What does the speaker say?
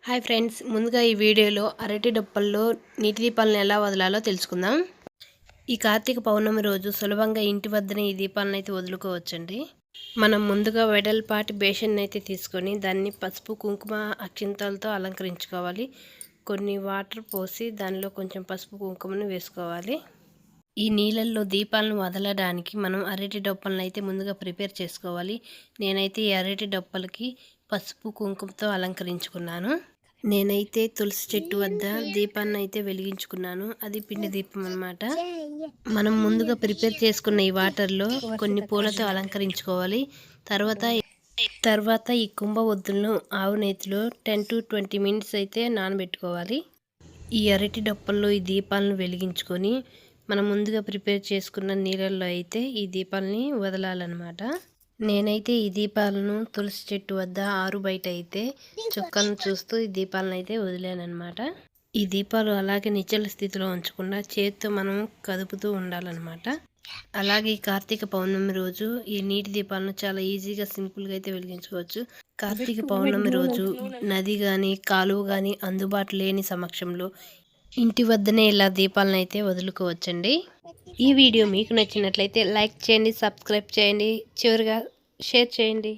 Hi friends, ముందుగా ఈ వీడియోలో అరటి డొప్పల్లో నీటి దీపాలను ఎలా వదలాలో తెలుసుకుందాం. ఈ కార్తీక పౌర్ణమి రోజు సులభంగా ఇంటి వద్దనే ఈ దీపాలను అయితే వదులుకోవచ్చండి. మనం ముందుగా వెడల్పాటి బేషన్ అయితే తీసుకొని దాన్ని పసుపు కుంకుమ అక్షింతలతో అలంకరించుకోవాలి. కొన్ని వాటర్ పోసి దానిలో కొంచెం పసుపు కుంకుమను వేసుకోవాలి. ఈ నీళ్ళల్లో దీపాలను వదలడానికి మనం అరటి డొప్పలను అయితే ముందుగా ప్రిపేర్ చేసుకోవాలి. నేనైతే ఈ అరటి డొప్పలకి పసుపు కుంకుమతో అలంకరించుకున్నాను. నేనైతే తులసి చెట్టు వద్ద దీపాన్ని అయితే వెలిగించుకున్నాను. అది పిండి దీపం అన్నమాట. మనం ముందుగా ప్రిపేర్ చేసుకున్న ఈ వాటర్లో కొన్ని పూలతో అలంకరించుకోవాలి. తర్వాత ఈ కుంభ ఒత్తులను ఆవు నేతిలో 10 to 20 మినిట్స్ అయితే నానబెట్టుకోవాలి. ఈ అరటి డొప్పల్లో ఈ దీపాలను వెలిగించుకొని మనం ముందుగా ప్రిపేర్ చేసుకున్న నీళ్ళల్లో అయితే ఈ దీపాలని వదలాలన్నమాట. నేనైతే ఈ దీపాలను తులసి చెట్టు వద్ద ఆరు బయట అయితే చుక్కలను చూస్తూ ఈ దీపాలను అయితే వదిలానమాట. ఈ దీపాలు అలాగే నిశ్చల స్థితిలో ఉంచకుండా చేతితో మనం కదుపుతూ ఉండాలన్నమాట. అలాగే ఈ కార్తీక పౌర్ణమి రోజు ఈ నీటి దీపాలను చాలా ఈజీగా సింపుల్గా అయితే వెలిగించుకోవచ్చు. కార్తీక పౌర్ణమి రోజు నది కానీ కాలువ కానీ అందుబాటు లేని సమక్షంలో ఇంటి వద్దనే ఇలా దీపాలను అయితే వదులుకోవచ్చండి. ఈ వీడియో మీకు నచ్చినట్లయితే లైక్ చేయండి, సబ్స్క్రైబ్ చేయండి, చివరిగా షేర్ చేయండి.